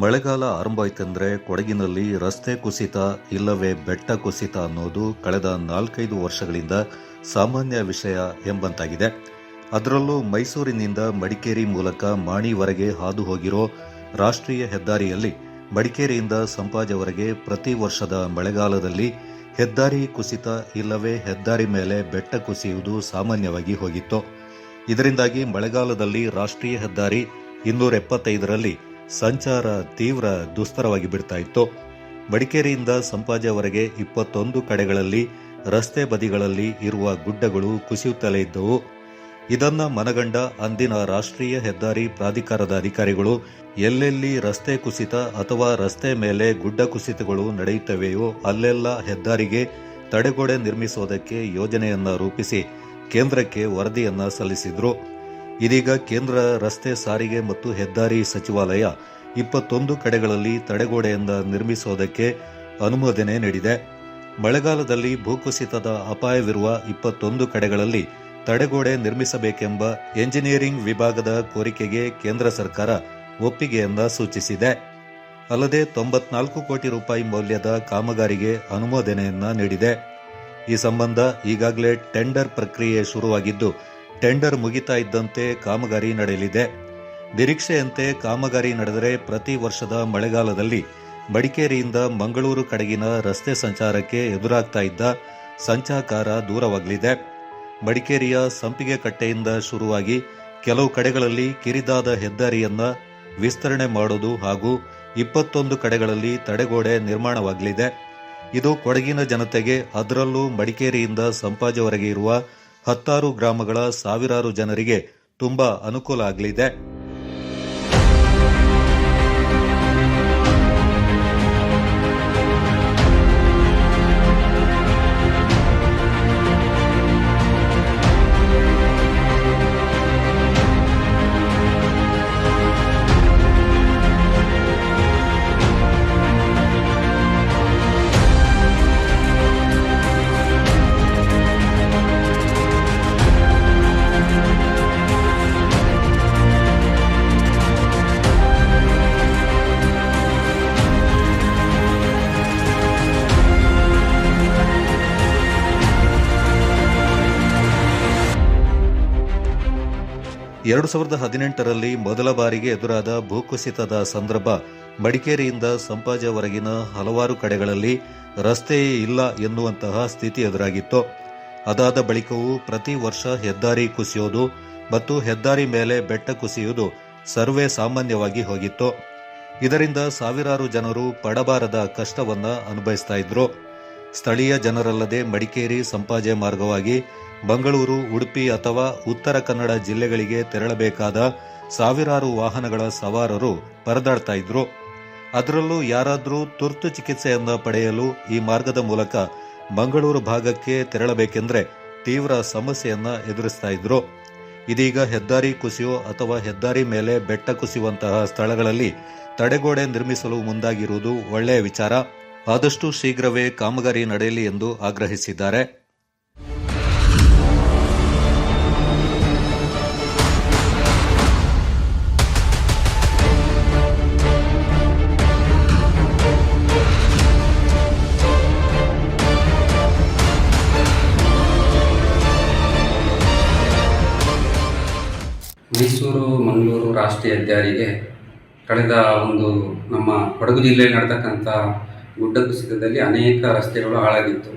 ಮಳೆಗಾಲ ಆರಂಭ ಆಯ್ತಂದ್ರೆ ಕೊಡಗಿನಲ್ಲಿ ರಸ್ತೆ ಕುಸಿತ ಇಲ್ಲವೇ ಬೆಟ್ಟ ಕುಸಿತ ಅನ್ನೋದು ಕಳೆದ 4-5 ವರ್ಷಗಳಿಂದ ಸಾಮಾನ್ಯ ವಿಷಯ ಎಂಬಂತಾಗಿದೆ. ಅದರಲ್ಲೂ ಮೈಸೂರಿನಿಂದ ಮಡಿಕೇರಿ ಮೂಲಕ ಮಾಣಿವರೆಗೆ ಹಾದು ಹೋಗಿರೋ ರಾಷ್ಟ್ರೀಯ ಹೆದ್ದಾರಿಯಲ್ಲಿ ಮಡಿಕೇರಿಯಿಂದ ಸಂಪಾಜವರೆಗೆ ಪ್ರತಿ ವರ್ಷದ ಮಳೆಗಾಲದಲ್ಲಿ ಹೆದ್ದಾರಿ ಕುಸಿತ ಇಲ್ಲವೇ ಹೆದ್ದಾರಿ ಮೇಲೆ ಬೆಟ್ಟ ಕುಸಿಯುವುದು ಸಾಮಾನ್ಯವಾಗಿ ಹೋಗಿತ್ತು. ಇದರಿಂದಾಗಿ ಮಳೆಗಾಲದಲ್ಲಿ ರಾಷ್ಟ್ರೀಯ ಹೆದ್ದಾರಿ 275ರಲ್ಲಿ ಸಂಚಾರ ತೀವ್ರ ದುಸ್ತರವಾಗಿ ಬಿಡ್ತಾ ಇತ್ತು. ಮಡಿಕೇರಿಯಿಂದ ಸಂಪಾಜವರೆಗೆ 21 ಕಡೆಗಳಲ್ಲಿ ರಸ್ತೆ ಬದಿಗಳಲ್ಲಿ ಇರುವ ಗುಡ್ಡಗಳು ಕುಸಿಯುತ್ತಲೇ ಇದ್ದವು. ಇದನ್ನ ಮನಗಂಡ ಅಂದಿನ ರಾಷ್ಟ್ರೀಯ ಹೆದ್ದಾರಿ ಪ್ರಾಧಿಕಾರದ ಅಧಿಕಾರಿಗಳು ಎಲ್ಲೆಲ್ಲಿ ರಸ್ತೆ ಕುಸಿತ ಅಥವಾ ರಸ್ತೆ ಮೇಲೆ ಗುಡ್ಡ ಕುಸಿತಗಳು ನಡೆಯುತ್ತವೆಯೋ ಅಲ್ಲೆಲ್ಲ ಹೆದ್ದಾರಿಗೆ ತಡೆಗೋಡೆ ನಿರ್ಮಿಸುವುದಕ್ಕೆ ಯೋಜನೆಯನ್ನ ರೂಪಿಸಿ ಕೇಂದ್ರಕ್ಕೆ ವರದಿಯನ್ನ ಸಲ್ಲಿಸಿದ್ರು. ಇದೀಗ ಕೇಂದ್ರ ರಸ್ತೆ ಸಾರಿಗೆ ಮತ್ತು ಹೆದ್ದಾರಿ ಸಚಿವಾಲಯ 21 ಕಡೆಗಳಲ್ಲಿ ತಡೆಗೋಡೆಯಿಂದ ನಿರ್ಮಿಸುವುದಕ್ಕೆ ಅನುಮೋದನೆ ನೀಡಿದೆ. ಮಳೆಗಾಲದಲ್ಲಿ ಭೂಕುಸಿತದ ಅಪಾಯವಿರುವ 21 ಕಡೆಗಳಲ್ಲಿ ತಡೆಗೋಡೆ ನಿರ್ಮಿಸಬೇಕೆಂಬ ಎಂಜಿನಿಯರಿಂಗ್ ವಿಭಾಗದ ಕೋರಿಕೆಗೆ ಕೇಂದ್ರ ಸರ್ಕಾರ ಒಪ್ಪಿಗೆಯನ್ನ ಸೂಚಿಸಿದೆ. ಅಲ್ಲದೆ 94 ಕೋಟಿ ರೂಪಾಯಿ ಮೌಲ್ಯದ ಕಾಮಗಾರಿಗೆ ಅನುಮೋದನೆಯನ್ನ ನೀಡಿದೆ. ಈ ಸಂಬಂಧ ಈಗಾಗಲೇ ಟೆಂಡರ್ ಪ್ರಕ್ರಿಯೆ ಶುರುವಾಗಿದ್ದು ಟೆಂಡರ್ ಮುಗಿತಾ ಇದ್ದಂತೆ ಕಾಮಗಾರಿ ನಡೆಯಲಿದೆ. ನಿರೀಕ್ಷೆಯಂತೆ ಕಾಮಗಾರಿ ನಡೆದರೆ ಪ್ರತಿ ವರ್ಷದ ಮಳೆಗಾಲದಲ್ಲಿ ಮಡಿಕೇರಿಯಿಂದ ಮಂಗಳೂರು ಕಡೆಗಿನ ರಸ್ತೆ ಸಂಚಾರಕ್ಕೆ ಎದುರಾಗ್ತಾ ಇದ್ದ ಸಂಚಾಕಾರ ದೂರವಾಗಲಿದೆ. ಮಡಿಕೇರಿಯ ಸಂಪಿಗೆ ಕಟ್ಟೆಯಿಂದ ಶುರುವಾಗಿ ಕೆಲವು ಕಡೆಗಳಲ್ಲಿ ಕಿರಿದಾದ ಹೆದ್ದಾರಿಯನ್ನ ವಿಸ್ತರಣೆ ಮಾಡೋದು ಹಾಗೂ 21 ಕಡೆಗಳಲ್ಲಿ ತಡೆಗೋಡೆ ನಿರ್ಮಾಣವಾಗಲಿದೆ. ಇದು ಕೊಡಗಿನ ಜನತೆಗೆ, ಅದರಲ್ಲೂ ಮಡಿಕೇರಿಯಿಂದ ಸಂಪಾಜವರೆಗೆ ಇರುವ 16 ಗ್ರಾಮಗಳ ಸಾವಿರಾರು ಜನರಿಗೆ ತುಂಬಾ ಅನುಕೂಲ ಆಗಲಿದೆ. ಎರಡು 2018ರಲ್ಲಿ ಮೊದಲ ಬಾರಿಗೆ ಎದುರಾದ ಭೂಕುಸಿತದ ಸಂದರ್ಭ ಮಡಿಕೇರಿಯಿಂದ ಸಂಪಾಜವರೆಗಿನ ಹಲವಾರು ಕಡೆಗಳಲ್ಲಿ ರಸ್ತೆಯೇ ಇಲ್ಲ ಎನ್ನುವಂತಹ ಸ್ಥಿತಿ ಎದುರಾಗಿತ್ತು. ಅದಾದ ಬಳಿಕವೂ ಪ್ರತಿ ವರ್ಷ ಹೆದ್ದಾರಿ ಕುಸಿಯೋದು ಮತ್ತು ಹೆದ್ದಾರಿ ಮೇಲೆ ಬೆಟ್ಟ ಕುಸಿಯುವುದು ಸರ್ವೇ ಸಾಮಾನ್ಯವಾಗಿ ಹೋಗಿತ್ತು. ಇದರಿಂದ ಸಾವಿರಾರು ಜನರು ಪಡಬಾರದ ಕಷ್ಟವನ್ನ ಅನುಭವಿಸ್ತಾ ಇದ್ರು. ಸ್ಥಳೀಯ ಜನರಲ್ಲದೆ ಮಡಿಕೇರಿ ಸಂಪಾಜೆ ಮಾರ್ಗವಾಗಿ ಮಂಗಳೂರು, ಉಡುಪಿ ಅಥವಾ ಉತ್ತರ ಕನ್ನಡ ಜಿಲ್ಲೆಗಳಿಗೆ ತೆರಳಬೇಕಾದ ಸಾವಿರಾರು ವಾಹನಗಳ ಸವಾರರು ಪರದಾಡ್ತಾ ಇದ್ರು. ಅದರಲ್ಲೂ ಯಾರಾದರೂ ತುರ್ತು ಚಿಕಿತ್ಸೆಯನ್ನ ಪಡೆಯಲು ಈ ಮಾರ್ಗದ ಮೂಲಕ ಮಂಗಳೂರು ಭಾಗಕ್ಕೆ ತೆರಳಬೇಕೆಂದ್ರೆ ತೀವ್ರ ಸಮಸ್ಯೆಯನ್ನ ಎದುರಿಸ್ತಾ ಇದ್ರು. ಇದೀಗ ಹೆದ್ದಾರಿ ಕುಸಿಯೋ ಅಥವಾ ಹೆದ್ದಾರಿ ಮೇಲೆ ಬೆಟ್ಟ ಕುಸಿಯುವಂತಹ ಸ್ಥಳಗಳಲ್ಲಿ ತಡೆಗೋಡೆ ನಿರ್ಮಿಸಲು ಮುಂದಾಗಿರುವುದು ಒಳ್ಳೆಯ ವಿಚಾರ. ಆದಷ್ಟು ಶೀಘ್ರವೇ ಕಾಮಗಾರಿ ನಡೆಯಲಿ ಎಂದು ಆಗ್ರಹಿಸಿದ್ದಾರೆ. ಮೈಸೂರು ಮಂಗಳೂರು ರಾಷ್ಟ್ರೀಯ ಹೆದ್ದಾರಿಗೆ ಕಳೆದ ನಮ್ಮ ಕೊಡಗು ಜಿಲ್ಲೆಯಲ್ಲಿ ನಡೆತಕ್ಕಂಥ ಗುಡ್ಡ ಕುಸಿತದಲ್ಲಿ ಅನೇಕ ರಸ್ತೆಗಳು ಹಾಳಾಗಿತ್ತು.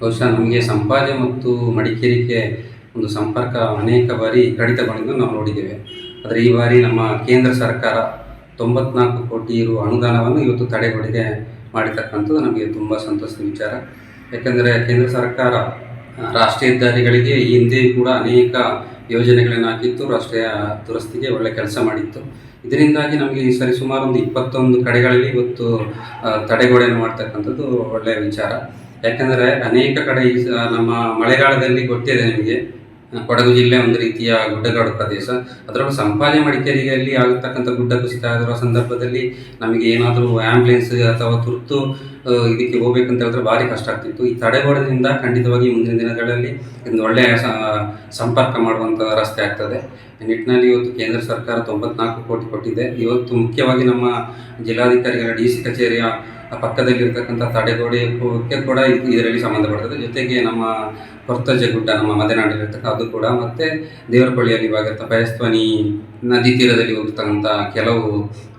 ಬಹುಶಃ ನಮಗೆ ಸಂಪಾಜೆ ಮತ್ತು ಮಡಿಕೇರಿಗೆ ಸಂಪರ್ಕ ಅನೇಕ ಬಾರಿ ಕಡಿತಗೊಂಡು ನಾವು ನೋಡಿದ್ದೇವೆ. ಆದರೆ ಈ ಬಾರಿ ನಮ್ಮ ಕೇಂದ್ರ ಸರ್ಕಾರ 94 ಕೋಟಿ ರು ಅನುದಾನವನ್ನು ಇವತ್ತು ತಡೆಗೋಡೆಗೆ ಮಾಡಿರ್ತಕ್ಕಂಥದ್ದು ನಮಗೆ ತುಂಬ ಸಂತೋಷದ ವಿಚಾರ. ಯಾಕೆಂದರೆ ಕೇಂದ್ರ ಸರ್ಕಾರ ರಾಷ್ಟ್ರೀಯ ಹೆದ್ದಾರಿಗಳಿಗೆ ಈ ಹಿಂದೆಯೂ ಕೂಡ ಅನೇಕ ಯೋಜನೆಗಳನ್ನು ಹಾಕಿತ್ತು, ರಾಷ್ಟ್ರೀಯ ದುರಸ್ತಿಗೆ ಒಳ್ಳೆ ಕೆಲಸ ಮಾಡಿತ್ತು. ಇದರಿಂದಾಗಿ ನಮಗೆ ಈ ಸರಿ ಸುಮಾರು 21 ಕಡೆಗಳಲ್ಲಿ ಇವತ್ತು ತಡೆಗೋಡೆಯನ್ನು ಮಾಡ್ತಕ್ಕಂಥದ್ದು ಒಳ್ಳೆಯ ವಿಚಾರ. ಯಾಕೆಂದರೆ ಅನೇಕ ಕಡೆ ನಮ್ಮ ಮಳೆಗಾಲದಲ್ಲಿ ಗೊತ್ತಿದೆ ನಿಮಗೆ, ಕೊಡಗು ಜಿಲ್ಲೆ ಒಂದು ರೀತಿಯ ಗುಡ್ಡಗಾಡು ಪ್ರದೇಶ. ಅದರಲ್ಲೂ ಸಂಪಾಜೆ ಮಡಿಕೇರಿಯಲ್ಲಿ ಆಗತಕ್ಕಂಥ ಗುಡ್ಡ ಕುಸಿತ ಆಗಿರುವ ಸಂದರ್ಭದಲ್ಲಿ ನಮಗೆ ಏನಾದರೂ ಆ್ಯಂಬುಲೆನ್ಸ್ ಅಥವಾ ತುರ್ತು ಇದಕ್ಕೆ ಹೋಗ್ಬೇಕಂತ ಹೇಳಿದ್ರೆ ಭಾರಿ ಕಷ್ಟ ಆಗ್ತಿತ್ತು. ಈ ತಡೆಗೋಡೆಯಿಂದ ಖಂಡಿತವಾಗಿ ಮುಂದಿನ ದಿನಗಳಲ್ಲಿ ಒಂದು ಒಳ್ಳೆಯ ಸಂಪರ್ಕ ಮಾಡುವಂಥ ರಸ್ತೆ ಆಗ್ತದೆ. ಈ ನಿಟ್ಟಿನಲ್ಲಿ ಇವತ್ತು ಕೇಂದ್ರ ಸರ್ಕಾರ 94 ಕೋಟಿ ಕೊಟ್ಟಿದೆ. ಇವತ್ತು ಮುಖ್ಯವಾಗಿ ನಮ್ಮ ಜಿಲ್ಲಾಧಿಕಾರಿಗಳ DC ಕಚೇರಿಯ ಪಕ್ಕದಲ್ಲಿರ್ತಕ್ಕಂಥ ತಡೆಗೋಡೆಗೆ ಕೂಡ ಇದರಲ್ಲಿ ಸಂಬಂಧಪಡ್ತದೆ. ಜೊತೆಗೆ ನಮ್ಮ ಕೊರ್ತಜ್ಜೆ ಗುಡ್ಡ, ನಮ್ಮ ಮಲೆನಾಡಿನಲ್ಲಿರ್ತಕ್ಕ ಅದು ಕೂಡ, ಮತ್ತು ದೇವರಪಳ್ಳಿಯಲ್ಲಿ ಭಾಗತ್ತ ಪಯಸ್ವಾನಿ ನದಿ ತೀರದಲ್ಲಿ ಹೋಗ್ತಕ್ಕಂಥ ಕೆಲವು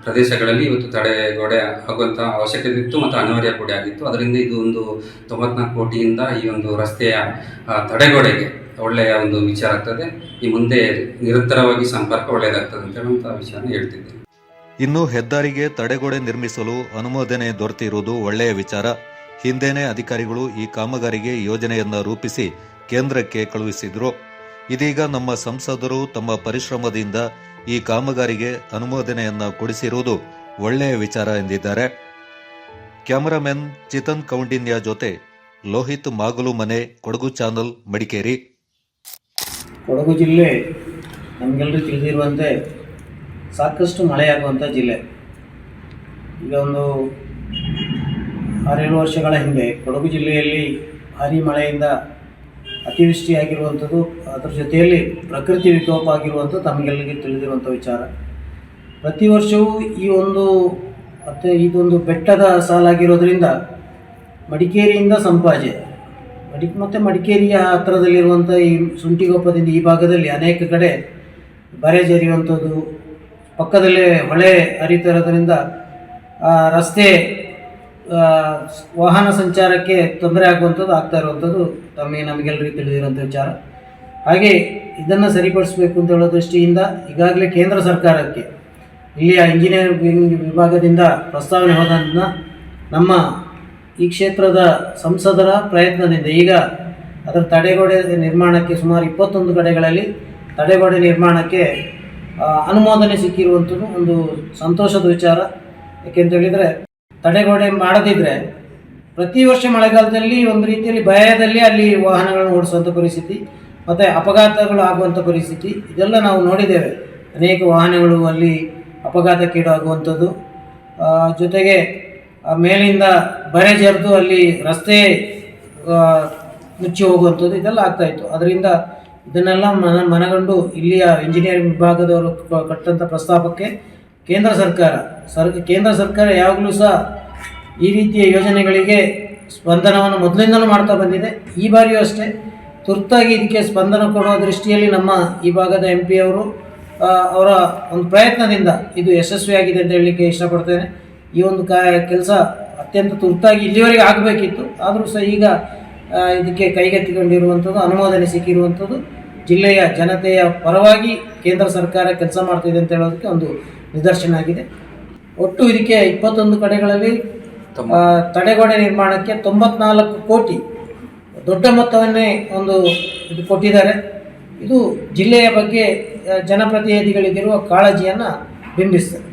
ಪ್ರದೇಶಗಳಲ್ಲಿ ಇವತ್ತು ತಡೆಗೋಡೆ ಆಗುವಂಥ ಅವಶ್ಯಕತೆ ಇತ್ತು ಮತ್ತು ಅನಿವಾರ್ಯ ಕೂಡ ಆಗಿತ್ತು. ಅದರಿಂದ ಇದು ಒಂದು 94 ಕೋಟಿಯಿಂದ ಈ ಒಂದು ರಸ್ತೆಯ ತಡೆಗೋಡೆಗೆ ಒಳ್ಳೆಯ ಒಂದು ವಿಚಾರ ಆಗ್ತದೆ. ಈ ಮುಂದೆ ನಿರಂತರವಾಗಿ ಸಂಪರ್ಕ ಒಳ್ಳೆಯದಾಗ್ತದೆ ಅಂತ ಹೇಳುವಂಥ ವಿಚಾರನ ಹೇಳ್ತಿದ್ದೇನೆ. ಇನ್ನು ಹೆದ್ದಾರಿಗೆ ತಡೆಗೋಡೆ ನಿರ್ಮಿಸಲು ಅನುಮೋದನೆ ದೊರೆತಿರುವುದು ಒಳ್ಳೆಯ ವಿಚಾರ. ಹಿಂದೆನೇ ಅಧಿಕಾರಿಗಳು ಈ ಕಾಮಗಾರಿಗೆ ಯೋಜನೆಯನ್ನ ರೂಪಿಸಿ ಕೇಂದ್ರಕ್ಕೆ ಕಳುಹಿಸಿದ್ರು. ಇದೀಗ ನಮ್ಮ ಸಂಸದರು ತಮ್ಮ ಪರಿಶ್ರಮದಿಂದ ಈ ಕಾಮಗಾರಿಗೆ ಅನುಮೋದನೆಯನ್ನ ಕೊಡಿಸಿರುವುದು ಒಳ್ಳೆಯ ವಿಚಾರ ಎಂದಿದ್ದಾರೆ. ಕ್ಯಾಮರಾಮನ್ ಚಿತನ್ ಕೌಂಡಿನ್ಯ ಜೊತೆ ಲೋಹಿತ್ ಮಾಗುಲು ಮನೆ, ಕೊಡಗು ಚಾನಲ್, ಮಡಿಕೇರಿ. ಕೊಡಗು ಜಿಲ್ಲೆ ನಮಗೆಲ್ಲರೂ ತಿಳಿದಿರುವಂತೆ ಸಾಕಷ್ಟು ಮಳೆಯಾಗುವಂಥ ಜಿಲ್ಲೆ. ಈಗ ಒಂದು 6-7 ವರ್ಷಗಳ ಹಿಂದೆ ಕೊಡಗು ಜಿಲ್ಲೆಯಲ್ಲಿ ಭಾರೀ ಮಳೆಯಿಂದ ಅತಿವೃಷ್ಟಿಯಾಗಿರುವಂಥದ್ದು, ಅದರ ಜೊತೆಯಲ್ಲಿ ಪ್ರಕೃತಿ ವಿಕೋಪ ಆಗಿರುವಂಥದ್ದು ತಮಗೆಲ್ಲರಿಗೆ ತಿಳಿದಿರುವಂಥ ವಿಚಾರ. ಪ್ರತಿ ವರ್ಷವೂ ಇದೊಂದು ಬೆಟ್ಟದ ಸಾಲಾಗಿರೋದ್ರಿಂದ ಮಡಿಕೇರಿಯಿಂದ ಸಂಪಾಜೆ ಮತ್ತು ಮಡಿಕೇರಿಯ ಹತ್ತಿರದಲ್ಲಿರುವಂಥ ಈ ಸುಂಟಿಗೊಪ್ಪದಿಂದ ಈ ಭಾಗದಲ್ಲಿ ಅನೇಕ ಕಡೆ ಬರೆ ಜರಿಯುವಂಥದ್ದು, ಪಕ್ಕದಲ್ಲೇ ಹೊಳೆ ಹರಿತಿರೋದ್ರಿಂದ ರಸ್ತೆ ವಾಹನ ಸಂಚಾರಕ್ಕೆ ತೊಂದರೆ ಆಗುವಂಥದ್ದು ಆಗ್ತಾ ಇರುವಂಥದ್ದು ನಮಗೆಲ್ಲರಿಗೂ ತಿಳಿದಿರುವಂಥ ವಿಚಾರ. ಹಾಗೆ ಇದನ್ನು ಸರಿಪಡಿಸಬೇಕು ಅಂತ ಹೇಳೋ ದೃಷ್ಟಿಯಿಂದ ಈಗಾಗಲೇ ಕೇಂದ್ರ ಸರ್ಕಾರಕ್ಕೆ ಇಲ್ಲಿಯ ಇಂಜಿನಿಯರಿಂಗ್ ವಿಭಾಗದಿಂದ ಪ್ರಸ್ತಾವನೆ ಹೋದನ್ನು ನಮ್ಮ ಈ ಕ್ಷೇತ್ರದ ಸಂಸದರ ಪ್ರಯತ್ನದಿಂದ ಈಗ ಅದರ ತಡೆಗೋಡೆ ನಿರ್ಮಾಣಕ್ಕೆ ಸುಮಾರು 21 ಕಡೆಗಳಲ್ಲಿ ತಡೆಗೋಡೆ ನಿರ್ಮಾಣಕ್ಕೆ ಅನುಮೋದನೆ ಸಿಕ್ಕಿರುವಂಥದ್ದು ಒಂದು ಸಂತೋಷದ ವಿಚಾರ. ಯಾಕೆಂತ ಹೇಳಿದರೆ ತಡೆಗೋಡೆ ಮಾಡದಿದ್ದರೆ ಪ್ರತಿ ವರ್ಷ ಮಳೆಗಾಲದಲ್ಲಿ ಒಂದು ರೀತಿಯಲ್ಲಿ ಭಯದಲ್ಲಿ ಅಲ್ಲಿ ವಾಹನಗಳನ್ನು ಓಡಿಸುವಂಥ ಪರಿಸ್ಥಿತಿ ಮತ್ತು ಅಪಘಾತಗಳು ಆಗುವಂಥ ಪರಿಸ್ಥಿತಿ ಇದೆಲ್ಲ ನಾವು ನೋಡಿದ್ದೇವೆ. ಅನೇಕ ವಾಹನಗಳು ಅಲ್ಲಿ ಅಪಘಾತಕ್ಕೀಡಾಗುವಂಥದ್ದು, ಜೊತೆಗೆ ಮೇಲಿಂದ ಬರೆ ಜರಿದು ಅಲ್ಲಿ ರಸ್ತೆ ಮುಚ್ಚಿ ಹೋಗುವಂಥದ್ದು ಇದೆಲ್ಲ ಆಗ್ತಾಯಿತ್ತು. ಅದರಿಂದ ಇದನ್ನೆಲ್ಲ ಮನಗಂಡು ಇಲ್ಲಿಯ ಇಂಜಿನಿಯರಿಂಗ್ ವಿಭಾಗದವರು ಕೊಟ್ಟಂಥ ಪ್ರಸ್ತಾಪಕ್ಕೆ ಕೇಂದ್ರ ಸರ್ಕಾರ ಯಾವಾಗಲೂ ಸಹ ಈ ರೀತಿಯ ಯೋಜನೆಗಳಿಗೆ ಸ್ಪಂದನವನ್ನು ಮೊದಲಿಂದಲೂ ಮಾಡ್ತಾ ಬಂದಿದೆ. ಈ ಬಾರಿಯೂ ಅಷ್ಟೇ ತುರ್ತಾಗಿ ಇದಕ್ಕೆ ಸ್ಪಂದನ ಕೊಡುವ ದೃಷ್ಟಿಯಲ್ಲಿ ನಮ್ಮ ಈ ಭಾಗದ MP ಅವರು ಅವರ ಒಂದು ಪ್ರಯತ್ನದಿಂದ ಇದು ಯಶಸ್ವಿಯಾಗಿದೆ ಅಂತ ಹೇಳಲಿಕ್ಕೆ ಇಷ್ಟಪಡ್ತೇನೆ. ಈ ಒಂದು ಕೆಲಸ ಅತ್ಯಂತ ತುರ್ತಾಗಿ ಇಲ್ಲಿವರೆಗೆ ಆಗಬೇಕಿತ್ತು, ಆದರೂ ಸಹ ಈಗ ಇದಕ್ಕೆ ಕೈಗೆತ್ತಿಕೊಂಡಿರುವಂಥದ್ದು, ಅನುಮೋದನೆ ಸಿಕ್ಕಿರುವಂಥದ್ದು ಜಿಲ್ಲೆಯ ಜನತೆಯ ಪರವಾಗಿ ಕೇಂದ್ರ ಸರ್ಕಾರ ಕೆಲಸ ಮಾಡ್ತಿದೆ ಅಂತ ಹೇಳೋದಕ್ಕೆ ಒಂದು ನಿದರ್ಶನ ಆಗಿದೆ. ಒಟ್ಟು ಇದಕ್ಕೆ 21 ಕಡೆಗಳಲ್ಲಿ ತಡೆಗೋಡೆ ನಿರ್ಮಾಣಕ್ಕೆ 94 ಕೋಟಿ ದೊಡ್ಡ ಮೊತ್ತವನ್ನೇ ಇದು ಕೊಟ್ಟಿದ್ದಾರೆ. ಇದು ಜಿಲ್ಲೆಯ ಬಗ್ಗೆ ಜನಪ್ರತಿನಿಧಿಗಳಿಗಿರುವ ಕಾಳಜಿಯನ್ನು ಬಿಂಬಿಸ್ತದೆ.